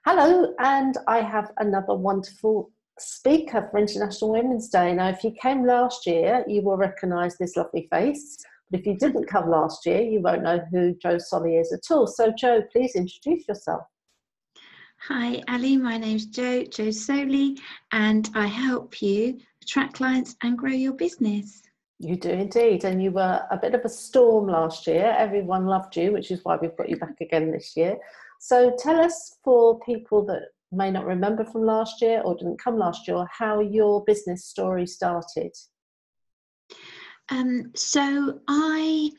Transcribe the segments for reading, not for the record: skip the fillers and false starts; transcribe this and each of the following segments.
Hello, and I have another wonderful speaker for International Women's Day. Now, if you came last year, you will recognise this lovely face. But if you didn't come last year, you won't know who Jo Solly is at all. So, Jo, please introduce yourself. Hi, Ali. My name's Jo Solly, and I help you attract clients and grow your business. You do indeed, and you were a bit of a storm last year. Everyone loved you, which is why we've got you back again this year. So tell us, for people that may not remember from last year or didn't come last year, how your business story started. So I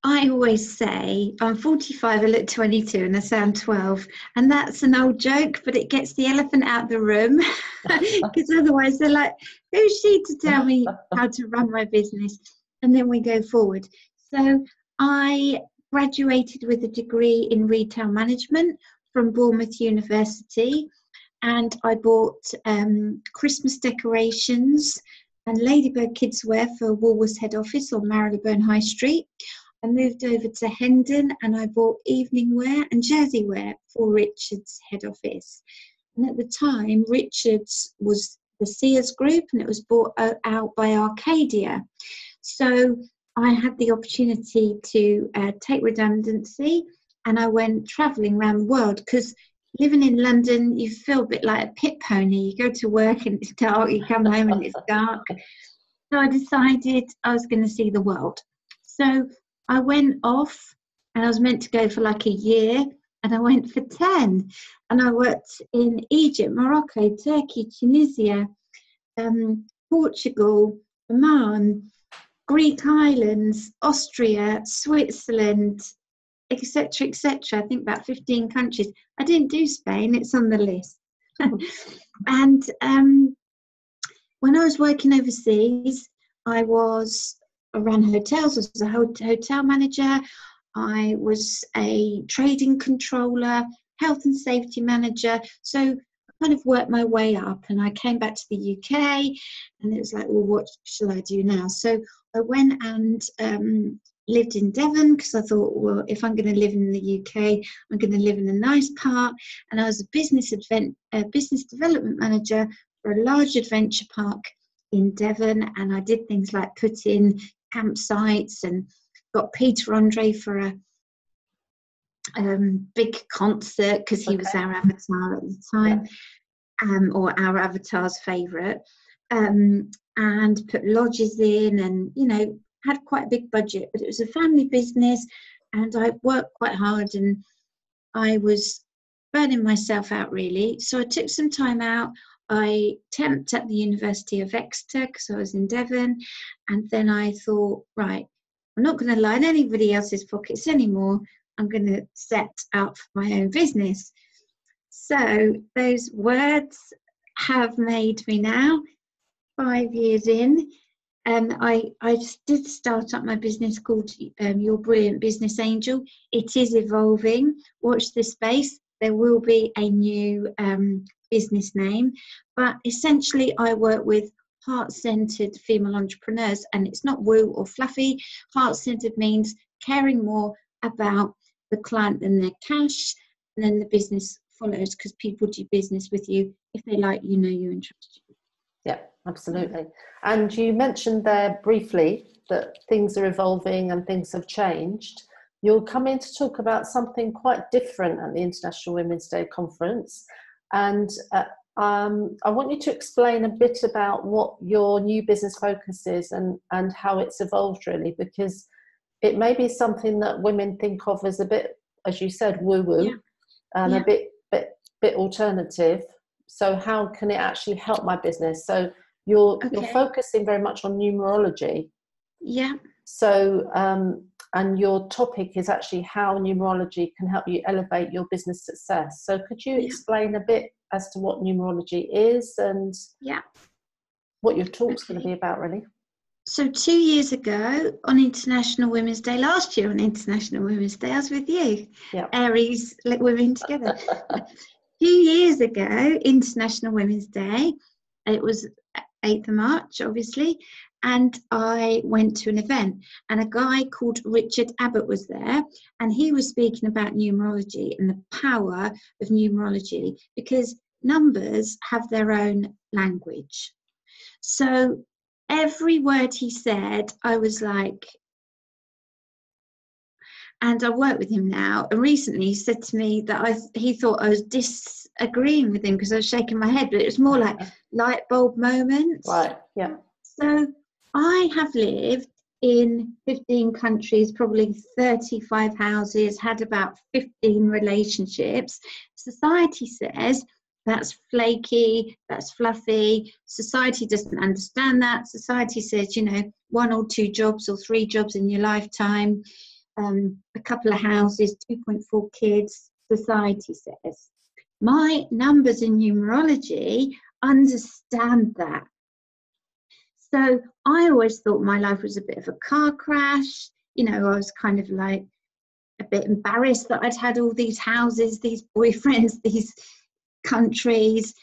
always say I'm 45, I look 22 and I sound 12, and that's an old joke, but it gets the elephant out of the room because otherwise they're like, who's she to tell me how to run my business? And then we go forward. So I graduated with a degree in retail management from Bournemouth University, and I bought Christmas decorations and Ladybird kidswear for Woolworths head office on Marylebone High Street. I moved over to Hendon and I bought evening wear and jersey wear for Richards head office. And at the time, Richards was the Sears Group and it was bought out by Arcadia. So I had the opportunity to take redundancy, and I went travelling around the world because living in London, you feel a bit like a pit pony. You go to work and it's dark, you come home and it's dark. So I decided I was going to see the world. So I went off, and I was meant to go for like a year, and I went for 10. And I worked in Egypt, Morocco, Turkey, Tunisia, Portugal, Oman, Greek islands, Austria, Switzerland, etc., etc. I think about 15 countries. I didn't do Spain, it's on the list. And when I was working overseas, I ran hotels. I was a hotel manager. I was a trading controller, health and safety manager. So I kind of worked my way up, and I came back to the UK, and it was like, well, what shall I do now? So I went and lived in Devon because I thought, well, if I'm going to live in the UK, I'm going to live in a nice part. And I was a business development manager for a large adventure park in Devon, and I did things like put in campsites and got Peter Andre for a big concert because he was our avatar at the time, or our avatar's favourite, and put lodges in, and had quite a big budget. But it was a family business, and I worked quite hard, and I was burning myself out really. So I took some time out. I temped at the University of Exeter because I was in Devon, and then I thought, right, I'm not going to line anybody else's pockets anymore. I'm going to set out for my own business. So those words have made me now 5 years in, and I did start up my business called Your Brilliant Business Angel. It is evolving. Watch this space. There will be a new business name, but essentially I work with heart-centered female entrepreneurs, and it's not woo or fluffy. Heart-centered means caring more about the client than their cash, and then the business follows because people do business with you if they like you, know you, and trust you. Yeah, absolutely. And you mentioned there briefly that things are evolving and things have changed. You'll come in to talk about something quite different at the International Women's Day conference, and I want you to explain a bit about what your new business focus is and how it's evolved really, because it may be something that women think of as a bit, as you said, woo-woo, a bit alternative. So how can it actually help my business? So you're focusing very much on numerology. Yeah. So and your topic is actually how numerology can help you elevate your business success. So could you explain a bit as to what numerology is and what your talk's going to be about, really? So 2 years ago on International Women's Day, last year on International Women's Day, I was with you. Aries, let women together. 2 years ago, International Women's Day, it was 8th of March, obviously, And I went to an event, and a guy called Richard Abbott was there, and he was speaking about numerology and the power of numerology, because numbers have their own language. So every word he said, I was like, and I work with him now. And recently he said to me that he thought I was disagreeing with him because I was shaking my head, but it was more like light bulb moments. Right, yeah. So I have lived in 15 countries, probably 35 houses, had about 15 relationships. Society says that's flaky, that's fluffy. Society doesn't understand that. Society says, 1 or 2 jobs or 3 jobs in your lifetime, a couple of houses, 2.4 kids. Society says. My numbers in numerology understand that. So I always thought my life was a bit of a car crash. I was kind of like a bit embarrassed that I'd had all these houses, these boyfriends, these countries.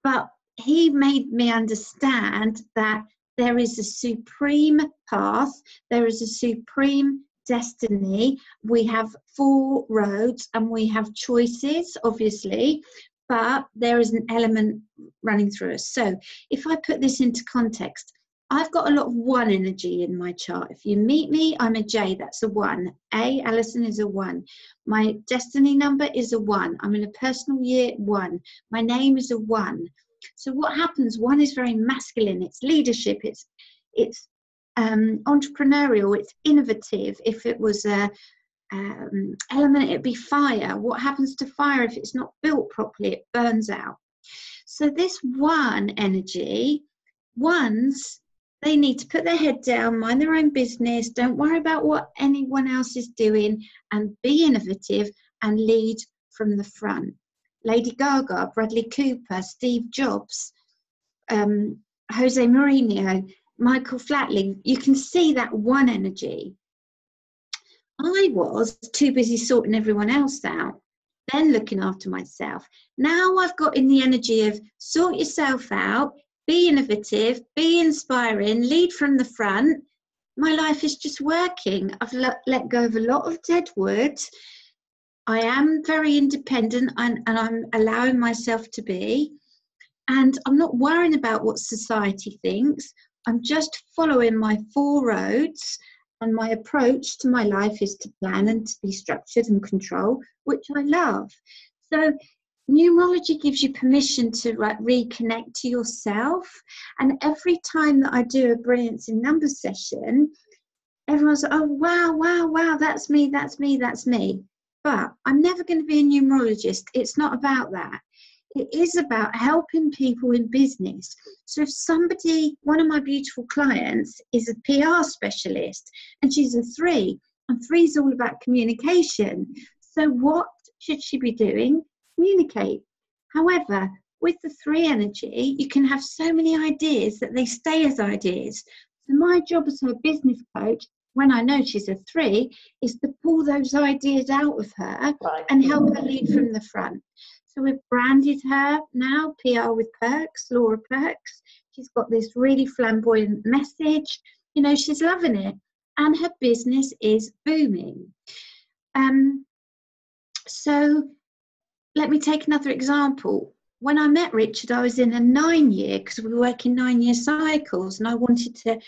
But he made me understand that there is a supreme path, there is a supreme destiny. We have 4 roads and we have choices, obviously, but there is an element running through us. So if I put this into context, I've got a lot of 1 energy in my chart. If you meet me, I'm a J, that's a 1. A, Alison, is a 1. My destiny number is a 1. I'm in a personal year 1. My name is a 1. So what happens? 1 is very masculine. It's leadership. It's entrepreneurial. It's innovative. If it was a element, it'd be fire. What happens to fire if it's not built properly? It burns out. So this 1 energy, 1s, they need to put their head down, mind their own business, don't worry about what anyone else is doing, and be innovative and lead from the front. Lady Gaga, Bradley Cooper, Steve Jobs, Jose Mourinho, Michael Flatley, you can see that 1 energy. I was too busy sorting everyone else out, then looking after myself. Now I've got in the energy of sort yourself out, be innovative, be inspiring, lead from the front. My life is just working. I've let go of a lot of dead wood. I am very independent and I'm allowing myself to be. And I'm not worrying about what society thinks. I'm just following my 4 roads. And my approach to my life is to plan and to be structured and control, which I love. So numerology gives you permission to reconnect to yourself. And every time that I do a Brilliance in Numbers session, everyone's like, oh, wow, that's me. But I'm never going to be a numerologist. It's not about that. It is about helping people in business. So if one of my beautiful clients is a PR specialist and she's a 3, and 3 is all about communication. So what should she be doing? Communicate. However, with the 3 energy, you can have so many ideas that they stay as ideas. So my job as her business coach, when I know she's a 3, is to pull those ideas out of her and help her lead from the front. So we've branded her now, PR with Perks, Laura Perks. She's got this really flamboyant message. She's loving it. And her business is booming. So let me take another example. When I met Richard, I was in a 9-year, because we work in 9-year cycles, and I wanted to,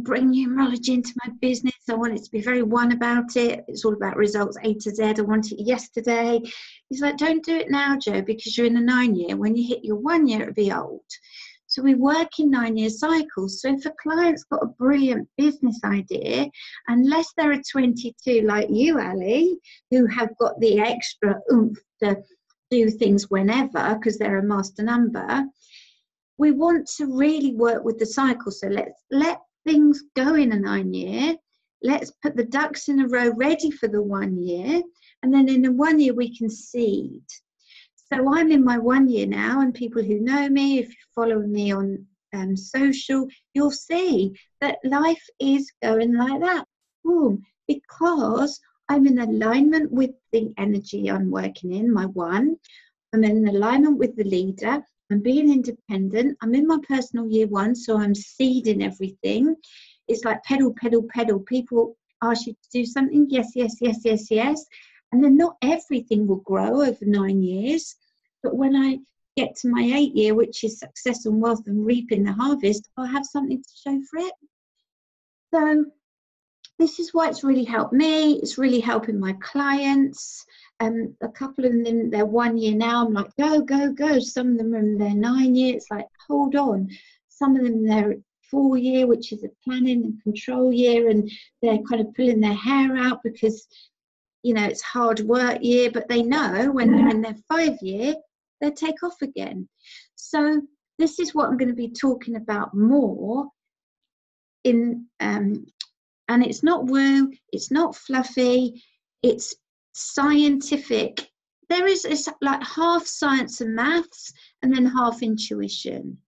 bring numerology into my business. I wanted to be very 1 about it. It's all about results A to Z. I want it yesterday. He's like, don't do it now, Jo, because you're in a 9-year. When you hit your 1 year, it'll be old. So we work in 9-year cycles. So if a client's got a brilliant business idea, unless they're a 22 like you, Ali, who have got the extra oomph to do things whenever because they're a master number, we want to really work with the cycle. So let's let things go in a 9-year. Let's put the ducks in a row ready for the 1 year. And then in the 1 year, we can seed. So I'm in my 1 year now, and people who know me, if you follow me on social, you'll see that life is going like that. Boom. Because I'm in alignment with the energy I'm working in, my 1. I'm in alignment with the leader. I'm being independent. I'm in my personal year 1, so I'm seeding everything. It's like pedal, pedal, pedal. People ask you to do something. Yes, yes, yes, yes, yes. And then not everything will grow over 9 years. But when I get to my 8th year, which is success and wealth and reaping the harvest, I'll have something to show for it. So this is why it's really helped me. It's really helping my clients. A couple of them, they're 1 year now. I'm like, go, go, go. Some of them are in their 9 year. It's like, hold on. Some of them, they're 4 year, which is a planning and control year. And they're kind of pulling their hair out because, it's hard work year. But they know when they're in their 5 year, they'll take off again. So this is what I'm going to be talking about more in... and it's not woo, it's not fluffy, it's scientific. It's like half science and maths and then half intuition.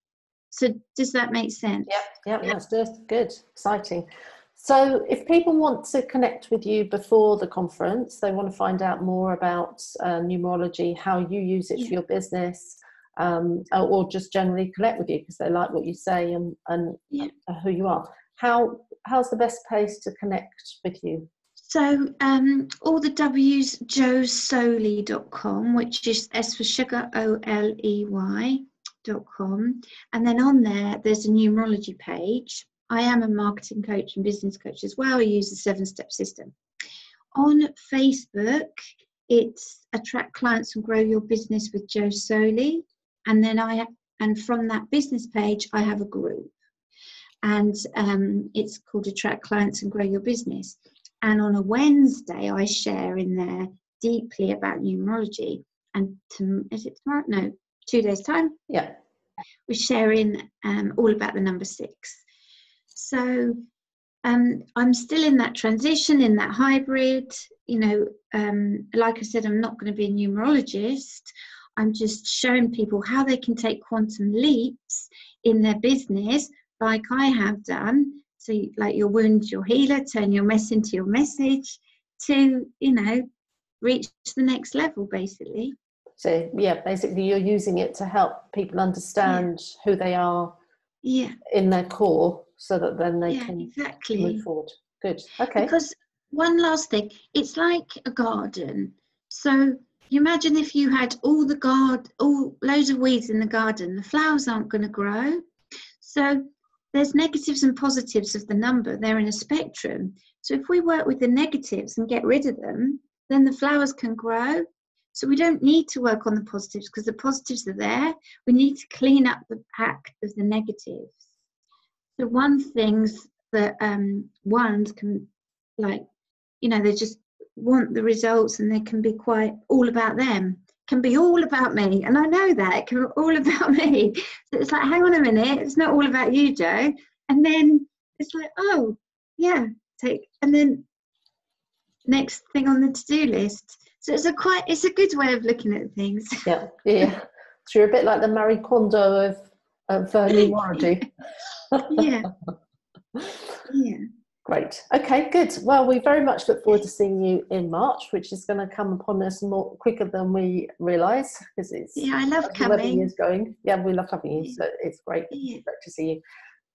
So does that make sense? Yep, that's good, exciting. So if people want to connect with you before the conference, they want to find out more about numerology, how you use it for your business, or just generally connect with you because they like what you say and who you are. How's the best place to connect with you? So all the W's, josoley.com, which is S for sugar, OLEY.com. And then on there's a numerology page. I am a marketing coach and business coach as well. I use the 7-step system. On Facebook, it's Attract Clients and Grow Your Business with Jo Soley. And then from that business page, I have a group. And it's called Attract Clients and Grow Your Business. And on a Wednesday, I share in there deeply about numerology. And is it tomorrow? No, 2 days' time. Yeah, we're sharing all about the number 6. So I'm still in that transition, in that hybrid. Like I said, I'm not going to be a numerologist. I'm just showing people how they can take quantum leaps in their business, like I have done. So like your wound, your healer, turn your mess into your message to, reach the next level, basically. So, basically you're using it to help people understand who they are in their core so that then they can move forward. Good. Okay. Because one last thing, it's like a garden. So you imagine if you had loads of weeds in the garden, the flowers aren't going to grow. So there's negatives and positives of the number. They're in a spectrum. So if we work with the negatives and get rid of them, then the flowers can grow. So we don't need to work on the positives because the positives are there. We need to clean up the pack of the negatives. So one things that ones can, they just want the results and they can be quite all about them. Can be all about me, and I know that it can be all about me. So it's like, hang on a minute, it's not all about you, Jo. And then it's like, oh yeah, and then next thing on the to-do list. So it's a good way of looking at things. Yeah. So you're a bit like the Marie Kondo of numerology. Yeah. Great. Okay, good. Well, we very much look forward to seeing you in March, which is going to come upon us more quicker than we realise because it's I love coming. Years going. Yeah, we love having you. So it's great. Great to see you.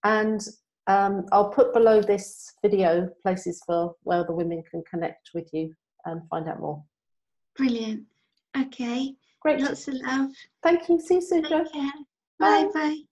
And I'll put below this video places for where the women can connect with you and find out more. Brilliant. Okay. Great. Lots of love. Thank you. See you soon, Jo. Take care. Bye.